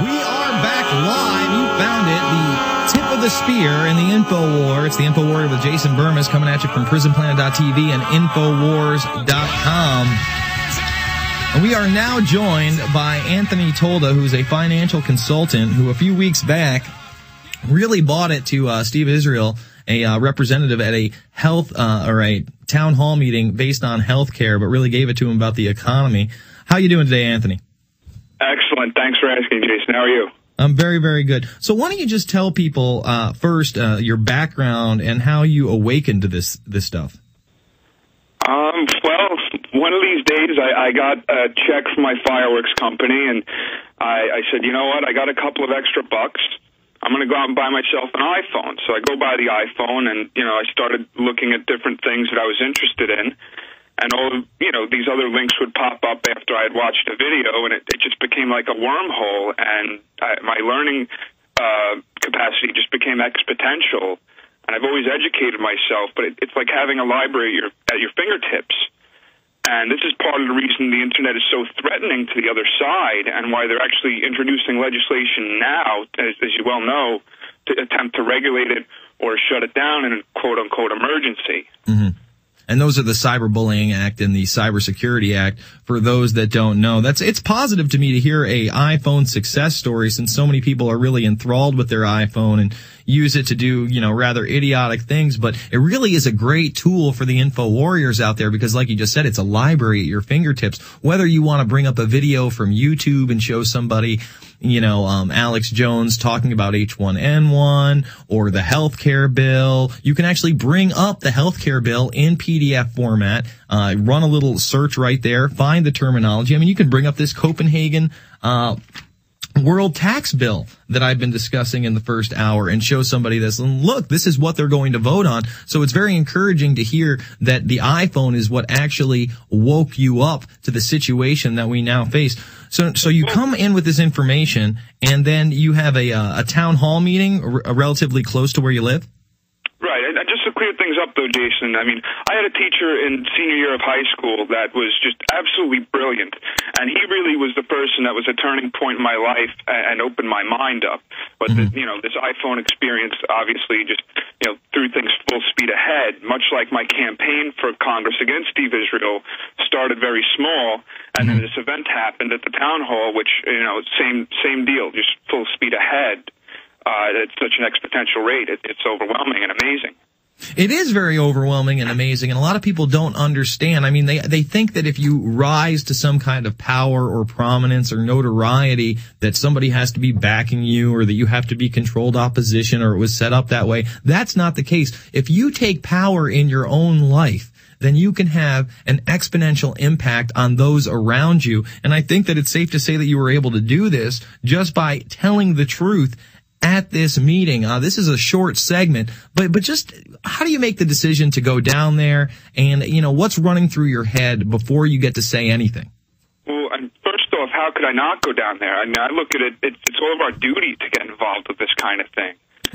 We are back live. You found it. The tip of the spear in the Infowar. It's the Infowar with Jason Bermas coming at you from prisonplanet.tv and Infowars.com. And we are now joined by Anthony Tolda, who's a financial consultant who a few weeks back really bought it to Steve Israel, a representative at a health or a town hall meeting based on health care, but really gave it to him about the economy. How you doing today, Anthony? Excellent. Thanks for asking, Jason. How are you? I'm very, very good. So why don't you just tell people first your background and how you awakened to this stuff? Well, one of these days I got a check from my fireworks company, and I said, you know what, I got a couple of extra bucks. I'm going to go out and buy myself an iPhone. So I go buy the iPhone, and, I started looking at different things that I was interested in. And all, these other links would pop up after I had watched a video, and it just became like a wormhole, and my learning capacity just became exponential. And I've always educated myself, but it's like having a library at your fingertips. And this is part of the reason the Internet is so threatening to the other side, and why they're actually introducing legislation now, as you well know, to attempt to regulate it or shut it down in a quote-unquote emergency. Mm-hmm. And those are the Cyberbullying Act and the Cybersecurity Act. For those that don't know, it's positive to me to hear a iPhone success story, since so many people are really enthralled with their iPhone and use it to do, rather idiotic things. But it really is a great tool for the info warriors out there, because like you just said, it's a library at your fingertips. Whether you want to bring up a video from YouTube and show somebody, Alex Jones talking about H1N1 or the healthcare bill, you can actually bring up the healthcare bill in PDF format, run a little search right there, find the terminology. I mean, you can bring up this Copenhagen, world tax bill that I've been discussing in the first hour and show somebody this, and look, this is what they're going to vote on. So it's very encouraging to hear that the iPhone is what actually woke you up to the situation that we now face. So you come in with this information, and then you have a town hall meeting relatively close to where you live? Right. And just to clear things up, though, Jason, I mean, I had a teacher in senior year of high school that was just absolutely brilliant, and he really was the person that was a turning point in my life and opened my mind up. But, this iPhone experience obviously just, threw things full speed ahead, much like my campaign for Congress against Steve Israel started very small, and then this event happened at the town hall, which, same deal, just full speed ahead. It's such an exponential rate. It's overwhelming and amazing. It is very overwhelming and amazing, and a lot of people don't understand. I mean, they think that if you rise to some kind of power or prominence or notoriety, that somebody has to be backing you, or that you have to be controlled opposition, or it was set up that way. That's not the case. If you take power in your own life, then you can have an exponential impact on those around you. And I think that it's safe to say that you were able to do this just by telling the truth at this meeting. This is a short segment, but just how do you make the decision to go down there, and what's running through your head before you get to say anything? Well, first off, how could I not go down there? I mean, I look at it's all of our duty to get involved with this kind of thing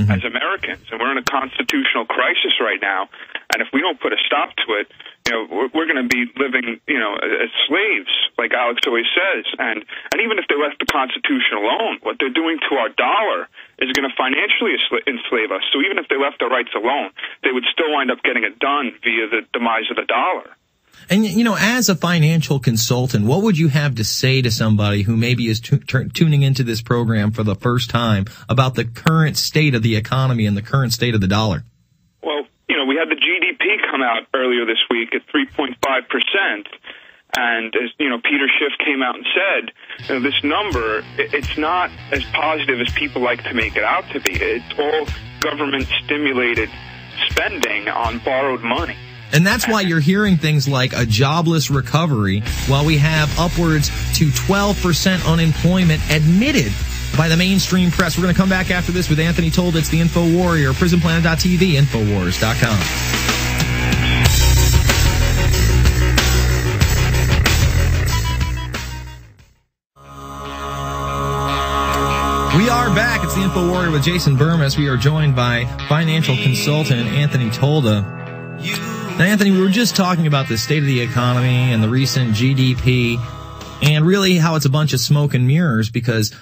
as Americans, and we're in a constitutional crisis right now, and if we don't put a stop to it, we're going to be living, as slaves, like Alex always says. And even if they left the Constitution alone, what they're doing to our dollar is going to financially enslave us. So even if they left our rights alone, they would still wind up getting it done via the demise of the dollar. And, as a financial consultant, what would you have to say to somebody who maybe is tuning into this program for the first time about the current state of the economy and the current state of the dollar? Well, we had the GDP come out earlier this week at 3.5%. And as Peter Schiff came out and said, this number, it's not as positive as people like to make it out to be. It's all government-stimulated spending on borrowed money. And that's why you're hearing things like a jobless recovery, while we have upwards to 12% unemployment admitted by the mainstream press. We're going to come back after this with Anthony Tolda. It's the Info Warrior, prisonplanet.tv, Infowars.com. We are back. It's the Info Warrior with Jason Bermas. We are joined by financial consultant Anthony Tolda. Now, Anthony, we were just talking about the state of the economy and the recent GDP, and really how it's a bunch of smoke and mirrors, because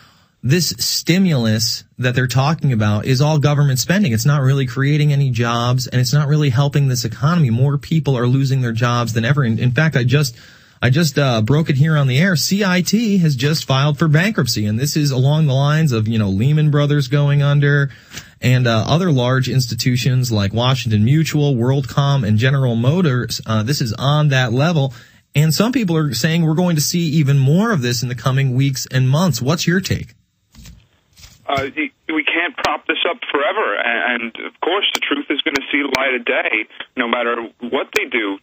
this stimulus that they're talking about is all government spending. It's not really creating any jobs, and it's not really helping this economy. More people are losing their jobs than ever. In fact, I just broke it here on the air. CIT has just filed for bankruptcy, and this is along the lines of, Lehman Brothers going under and other large institutions like Washington Mutual, WorldCom, and General Motors. This is on that level. And some people are saying we're going to see even more of this in the coming weeks and months. What's your take? We can't prop this up forever, and of course the truth is going to see the light of day no matter what they do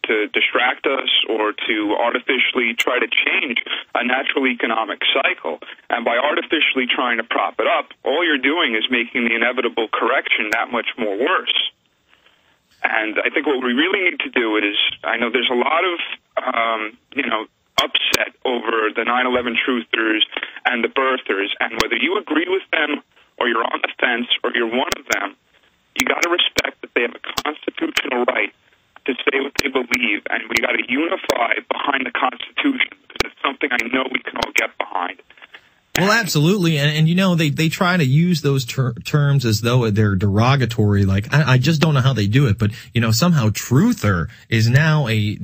to distract us or to artificially try to change a natural economic cycle. And by artificially trying to prop it up, all you're doing is making the inevitable correction that much more worse. And I think what we really need to do is, I know there's a lot of, upset over the 9/11 truthers and the birthers, and whether you agree with them or you're on the fence or you're one of them, you got to respect that they have a constitutional right to say what they believe, and we got to unify behind the Constitution, because it's something I know we can all get behind. Well, absolutely. And they try to use those terms as though they're derogatory. Like, I just don't know how they do it. But, somehow truther is now a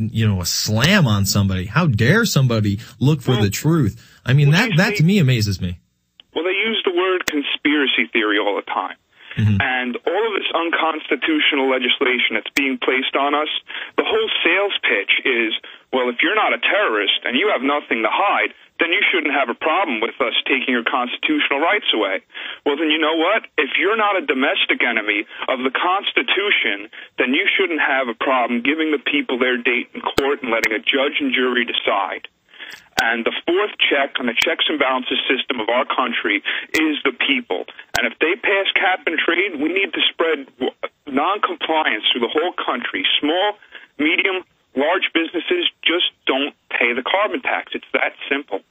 slam on somebody. How dare somebody look for the truth? I mean, that to me amazes me. Well, they use the word conspiracy theory all the time. Mm-hmm. And all of this unconstitutional legislation that's being placed on us, the whole sales pitch is, well, if you're not a terrorist and you have nothing to hide, then you shouldn't have a problem with us taking your constitutional rights away. Well, then you know what? If you're not a domestic enemy of the Constitution, then you shouldn't have a problem giving the people their date in court and letting a judge and jury decide. And the fourth check on the checks and balances system of our country is the people. And if they pass cap and trade, we need to spread non-compliance through the whole country. Small, medium, large businesses just don't pay the carbon tax. It's that simple.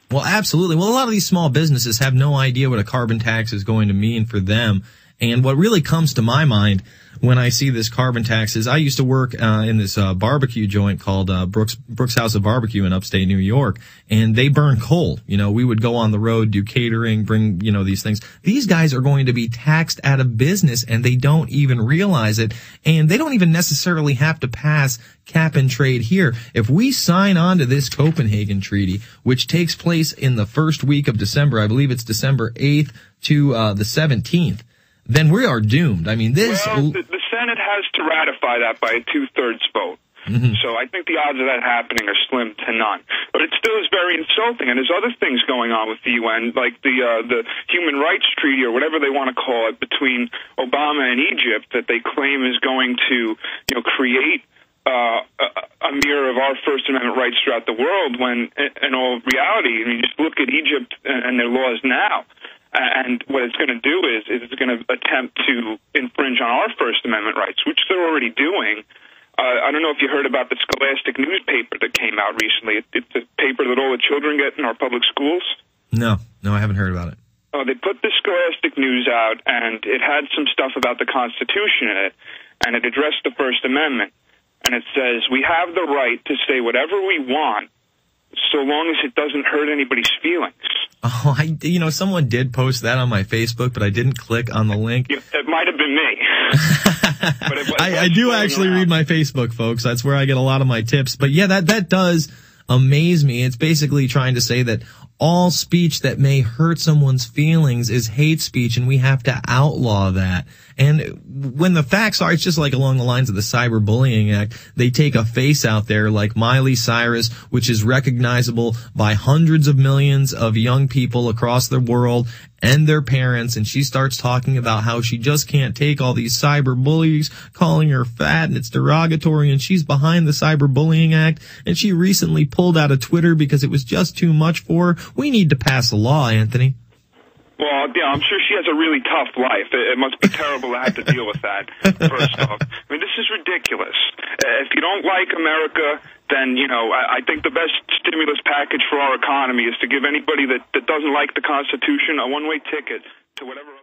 Well, absolutely. Well, a lot of these small businesses have no idea what a carbon tax is going to mean for them. And what really comes to my mind when I see this carbon tax is I used to work in this barbecue joint called Brooks House of Barbecue in upstate New York, and they burn coal. We would go on the road, do catering, bring these things. These guys are going to be taxed out of business, and they don't even realize it, and they don't even necessarily have to pass cap and trade here. If we sign on to this Copenhagen Treaty, which takes place in the first week of December, I believe it's December 8th to the 17th, then we are doomed. I mean, this... Well, the Senate has to ratify that by a 2/3 vote. Mm-hmm. So I think the odds of that happening are slim to none. But it still is very insulting, and there's other things going on with the UN, like the Human Rights Treaty, or whatever they want to call it, between Obama and Egypt, that they claim is going to, create a mirror of our First Amendment rights throughout the world, when, in all reality, just look at Egypt and their laws now. And what it's going to do is it's going to attempt to infringe on our First Amendment rights, which they're already doing. I don't know if you heard about the Scholastic newspaper that came out recently. It's a paper that all the children get in our public schools. No, I haven't heard about it. Oh, they put the Scholastic News out, and it had some stuff about the Constitution in it, and it addressed the First Amendment. And it says, we have the right to say whatever we want, so long as it doesn't hurt anybody's feelings. Oh, someone did post that on my Facebook, but I didn't click on the link. It might have been me. But I do actually read my Facebook, folks. That's where I get a lot of my tips. But yeah, that does amaze me. It's basically trying to say that all speech that may hurt someone's feelings is hate speech, and we have to outlaw that. And when the facts are, it's just like along the lines of the Cyberbullying Act. They take a face out there like Miley Cyrus, which is recognizable by hundreds of millions of young people across the world and their parents, and she starts talking about how she just can't take all these cyberbullies calling her fat and it's derogatory, and she's behind the Cyberbullying Act, and she recently pulled out of Twitter because it was just too much for her. We need to pass a law, Anthony. Well, yeah, I'm sure she has a really tough life. It must be terrible to have to deal with that, first off. I mean, this is ridiculous. If you don't like America, then, I think the best stimulus package for our economy is to give anybody that doesn't like the Constitution a one-way ticket to whatever...